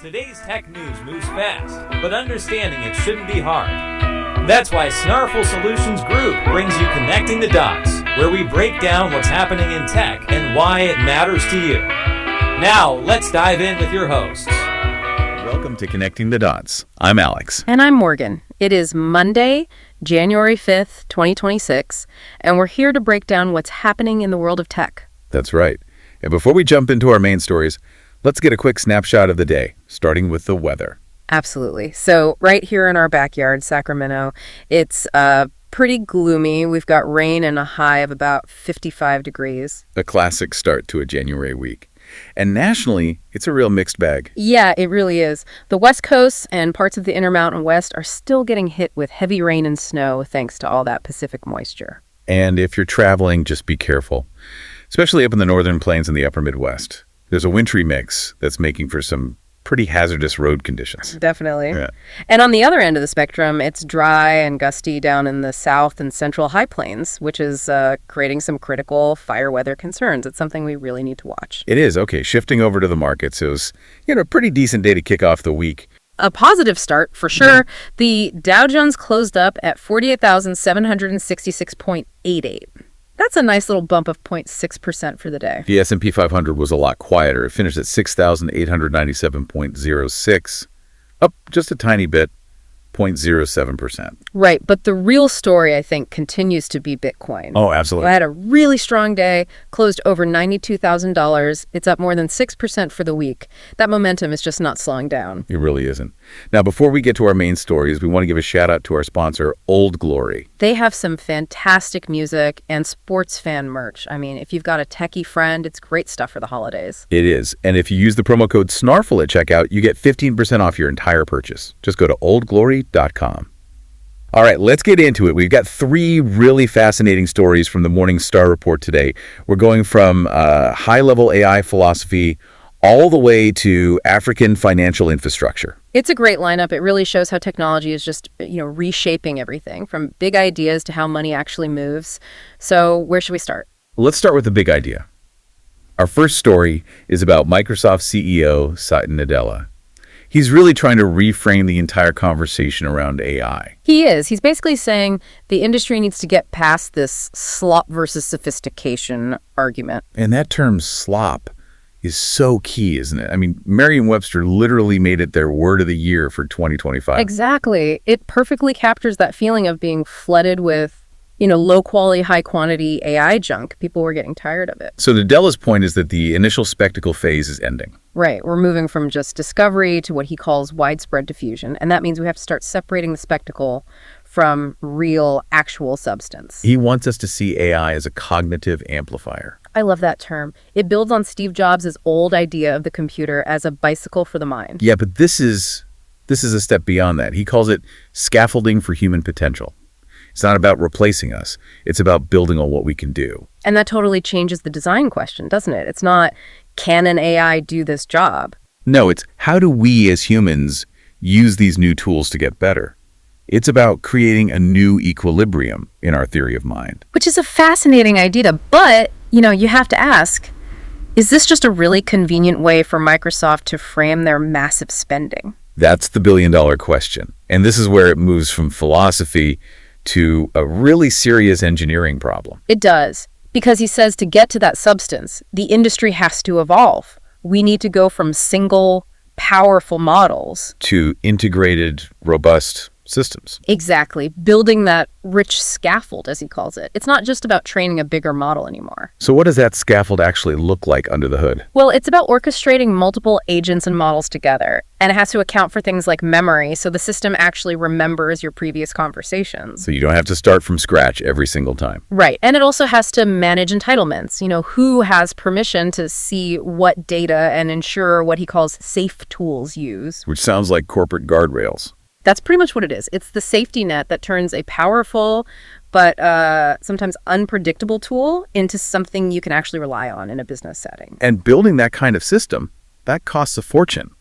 Today's tech news moves fast, but understanding it shouldn't be hard. That's why Snarful Solutions Group brings you Connecting the Dots, where we break down what's happening in tech and why it matters to you. Now, let's dive in with your hosts. Welcome to Connecting the Dots. I'm Alex. And I'm Morgan. It is Monday, January 5th, 2026, and we're here to break down what's happening in the world of tech. That's right. And before we jump into our main stories, let's get a quick snapshot of the day, starting with the weather. Absolutely. So right here in our backyard, Sacramento, it's pretty gloomy. We've got rain and a high of about 55 degrees. A classic start to a January week. And nationally, it's a real mixed bag. Yeah, it really is. The West Coast and parts of the Intermountain West are still getting hit with heavy rain and snow thanks to all that Pacific moisture. And if you're traveling, just be careful, especially up in the northern plains and the upper Midwest. There's a wintry mix that's making for some pretty hazardous road conditions. Definitely. Yeah. And on the other end of the spectrum, it's dry and gusty down in the south and central high plains, which is creating some critical fire weather concerns. It's something we really need to watch. It is. Okay, shifting over to the markets, it was, a pretty decent day to kick off the week. A positive start, for sure. The Dow Jones closed up at 48,766.88. That's a nice little bump of 0.6% for the day. The S&P 500 was a lot quieter. It finished at 6,897.06, up just a tiny bit, 0.07%. Right, but the real story, I think, continues to be Bitcoin. Oh, absolutely. I had a really strong day, closed over $92,000. It's up more than 6% for the week. That momentum is just not slowing down. It really isn't. Now, before we get to our main stories, we want to give a shout out to our sponsor, Old Glory. They have some fantastic music and sports fan merch. I mean, if you've got a techie friend, it's great stuff for the holidays. It is. And if you use the promo code SNARFL at checkout, you get 15% off your entire purchase. Just go to oldglory.com. All right, let's get into it. We've got three really fascinating stories from the Morning Star report today. We're going from high-level AI philosophy all the way to African financial infrastructure. It's a great lineup. It really shows how technology is just, reshaping everything from big ideas to how money actually moves. So where should we start? Let's start with the big idea. Our first story is about Microsoft CEO Satya Nadella. He's really trying to reframe the entire conversation around AI. He is. He's basically saying the industry needs to get past this slop versus sophistication argument. And that term slop is so key, isn't it? I mean, Merriam-Webster literally made it their word of the year for 2025. Exactly. It perfectly captures that feeling of being flooded with low-quality, high-quantity AI junk. People were getting tired of it. So Nadella's point is that the initial spectacle phase is ending. Right. We're moving from just discovery to what he calls widespread diffusion. And that means we have to start separating the spectacle from real, actual substance. He wants us to see AI as a cognitive amplifier. I love that term. It builds on Steve Jobs' old idea of the computer as a bicycle for the mind. Yeah, but this is a step beyond that. He calls it scaffolding for human potential. It's not about replacing us. It's about building on what we can do. And that totally changes the design question, doesn't it? It's not, can an AI do this job? No, it's how do we as humans use these new tools to get better? It's about creating a new equilibrium in our theory of mind. Which is a fascinating idea, but, you have to ask, is this just a really convenient way for Microsoft to frame their massive spending? That's the billion-dollar question. And this is where it moves from philosophy to a really serious engineering problem. It does, because he says to get to that substance, the industry has to evolve. We need to go from single, powerful models to integrated, robust systems. Exactly. Building that rich scaffold, as he calls it. It's not just about training a bigger model anymore. So what does that scaffold actually look like under the hood? Well, it's about orchestrating multiple agents and models together. And it has to account for things like memory, so the system actually remembers your previous conversations. So you don't have to start from scratch every single time. Right. And it also has to manage entitlements. Who has permission to see what data and ensure what he calls safe tools use. Which sounds like corporate guardrails. That's pretty much what it is. It's the safety net that turns a powerful but sometimes unpredictable tool into something you can actually rely on in a business setting. And building that kind of system, that costs a fortune,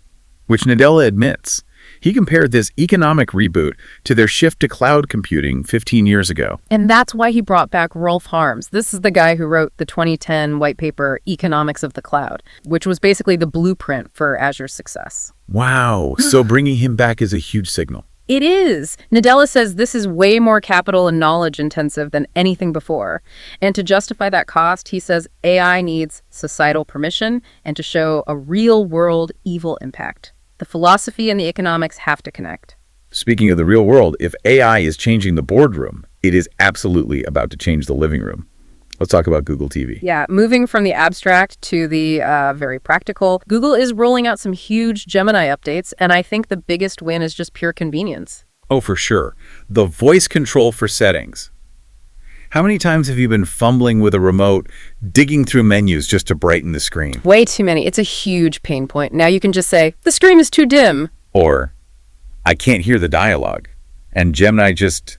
which Nadella admits. He compared this economic reboot to their shift to cloud computing 15 years ago. And that's why he brought back Rolf Harms. This is the guy who wrote the 2010 white paper, Economics of the Cloud, which was basically the blueprint for Azure's success. Wow, so bringing him back is a huge signal. It is. Nadella says this is way more capital and knowledge intensive than anything before. And to justify that cost, he says AI needs societal permission and to show a real-world evil impact. The philosophy and the economics have to connect. Speaking of the real world, if AI is changing the boardroom, it is absolutely about to change the living room. Let's talk about Google TV. Yeah, moving from the abstract to the very practical, Google is rolling out some huge Gemini updates, and I think the biggest win is just pure convenience. Oh, for sure. The voice control for settings. How many times have you been fumbling with a remote, digging through menus just to brighten the screen? Way too many. It's a huge pain point. Now you can just say, the screen is too dim. Or, I can't hear the dialogue. And Gemini just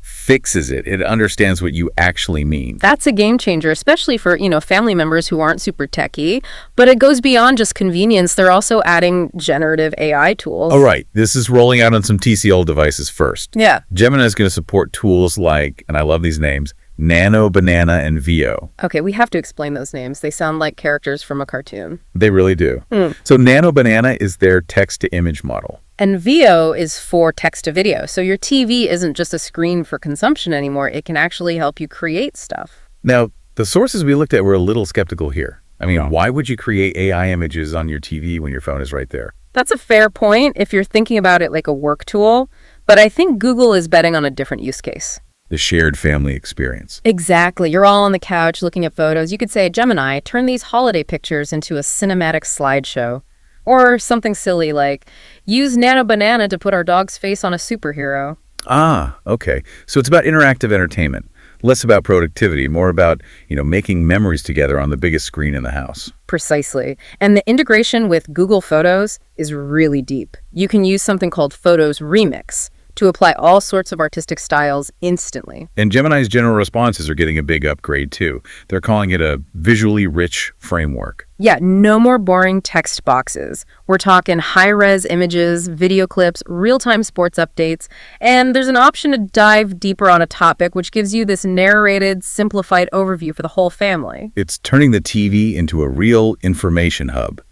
fixes it. It understands what you actually mean. That's a game changer, especially for, family members who aren't super techy. But it goes beyond just convenience. They're also adding generative AI tools. Oh, right. This is rolling out on some TCL devices first. Yeah. Gemini is going to support tools like, and I love these names, Nano, Banana, and Veo. Okay, we have to explain those names. They sound like characters from a cartoon. They really do. So Nano Banana is their text-to-image model. And Veo is for text-to-video. So your TV isn't just a screen for consumption anymore. It can actually help you create stuff. Now, the sources we looked at were a little skeptical here. I mean, why would you create AI images on your TV when your phone is right there? That's a fair point if you're thinking about it like a work tool. But I think Google is betting on a different use case. The shared family experience. Exactly. You're all on the couch looking at photos. You could say, Gemini, turn these holiday pictures into a cinematic slideshow. Or something silly like, use Nano Banana to put our dog's face on a superhero. Ah, okay. So it's about interactive entertainment. Less about productivity, more about, making memories together on the biggest screen in the house. Precisely. And the integration with Google Photos is really deep. You can use something called Photos Remix to apply all sorts of artistic styles instantly. And Gemini's general responses are getting a big upgrade, too. They're calling it a visually rich framework. Yeah, no more boring text boxes. We're talking high-res images, video clips, real-time sports updates, and there's an option to dive deeper on a topic, which gives you this narrated, simplified overview for the whole family. It's turning the TV into a real information hub.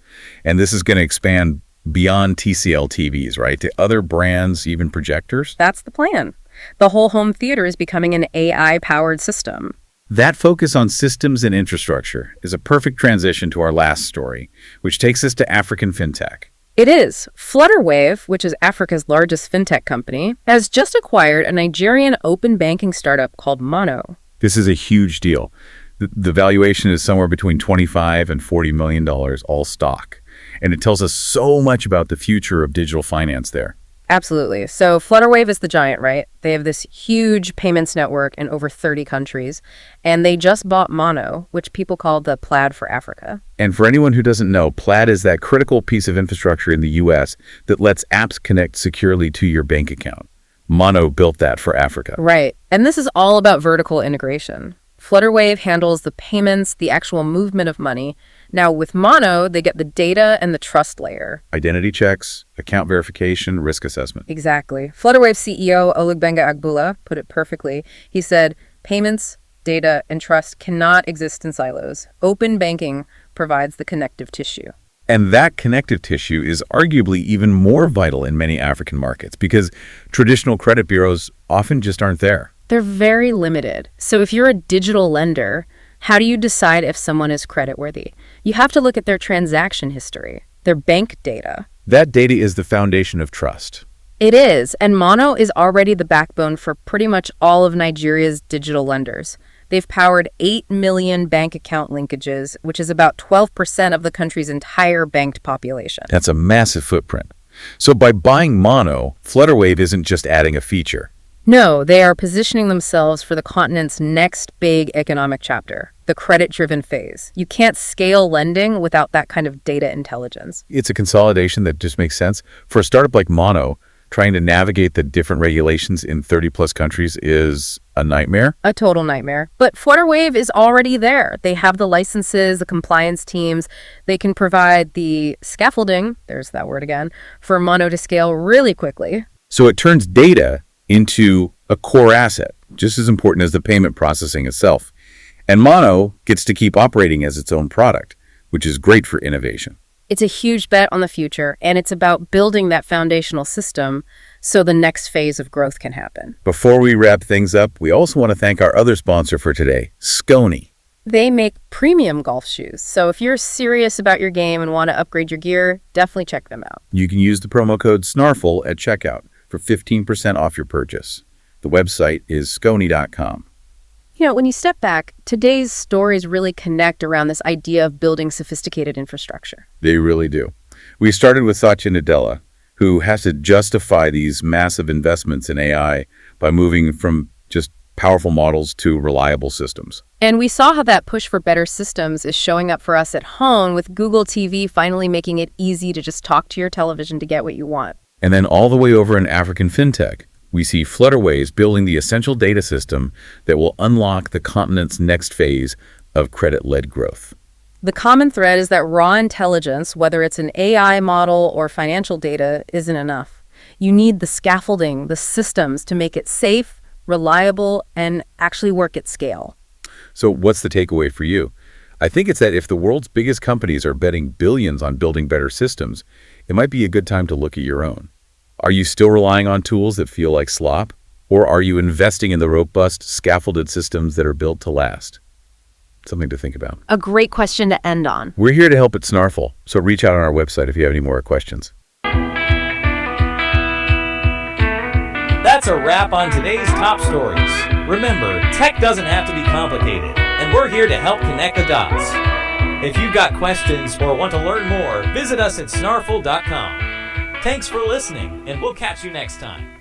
And this is going to expand beyond TCL TVs, right? To other brands, even projectors? That's the plan. The whole home theater is becoming an AI-powered system. That focus on systems and infrastructure is a perfect transition to our last story, which takes us to African Fintech. It is. Flutterwave, which is Africa's largest fintech company, has just acquired a Nigerian open banking startup called Mono. This is a huge deal. The valuation is somewhere between $25 and $40 million, all stock. And it tells us so much about the future of digital finance there. Absolutely. So Flutterwave is the giant, right? They have this huge payments network in over 30 countries. And they just bought Mono, which people call the Plaid for Africa. And for anyone who doesn't know, Plaid is that critical piece of infrastructure in the U.S. that lets apps connect securely to your bank account. Mono built that for Africa. Right. And this is all about vertical integration. Flutterwave handles the payments, the actual movement of money. Now, with Mono, they get the data and the trust layer. Identity checks, account verification, risk assessment. Exactly. Flutterwave CEO Olubenga Agboola put it perfectly. He said, payments, data, and trust cannot exist in silos. Open banking provides the connective tissue. And that connective tissue is arguably even more vital in many African markets because traditional credit bureaus often just aren't there. They're very limited. So if you're a digital lender, how do you decide if someone is creditworthy? You have to look at their transaction history, their bank data. That data is the foundation of trust. It is, and Mono is already the backbone for pretty much all of Nigeria's digital lenders. They've powered 8 million bank account linkages, which is about 12% of the country's entire banked population. That's a massive footprint. So by buying Mono, Flutterwave isn't just adding a feature. No, they are positioning themselves for the continent's next big economic chapter, the credit-driven phase. You can't scale lending without that kind of data intelligence. It's a consolidation that just makes sense. For a startup like Mono, trying to navigate the different regulations in 30-plus countries is A nightmare? A total nightmare. But Flutterwave is already there. They have the licenses, the compliance teams. They can provide the scaffolding, there's that word again, for Mono to scale really quickly. So it turns data into a core asset, just as important as the payment processing itself. And Mono gets to keep operating as its own product, which is great for innovation. It's a huge bet on the future, and it's about building that foundational system so the next phase of growth can happen. Before we wrap things up, we also want to thank our other sponsor for today, Skony. They make premium golf shoes, so if you're serious about your game and want to upgrade your gear, definitely check them out. You can use the promo code SNARFL at checkout for 15% off your purchase. The website is skony.com. You know, when you step back, today's stories really connect around this idea of building sophisticated infrastructure. They really do. We started with Satya Nadella, who has to justify these massive investments in AI by moving from just powerful models to reliable systems. And we saw how that push for better systems is showing up for us at home, with Google TV finally making it easy to just talk to your television to get what you want. And then all the way over in African Fintech, we see Flutterwaves building the essential data system that will unlock the continent's next phase of credit-led growth. The common thread is that raw intelligence, whether it's an AI model or financial data, isn't enough. You need the scaffolding, the systems to make it safe, reliable, and actually work at scale. So what's the takeaway for you? I think it's that if the world's biggest companies are betting billions on building better systems, it might be a good time to look at your own. Are you still relying on tools that feel like slop? Or are you investing in the robust, scaffolded systems that are built to last? Something to think about. A great question to end on. We're here to help at Snarful, so reach out on our website if you have any more questions. That's a wrap on today's top stories. Remember, tech doesn't have to be complicated, and we're here to help connect the dots. If you've got questions or want to learn more, visit us at snarful.com. Thanks for listening, and we'll catch you next time.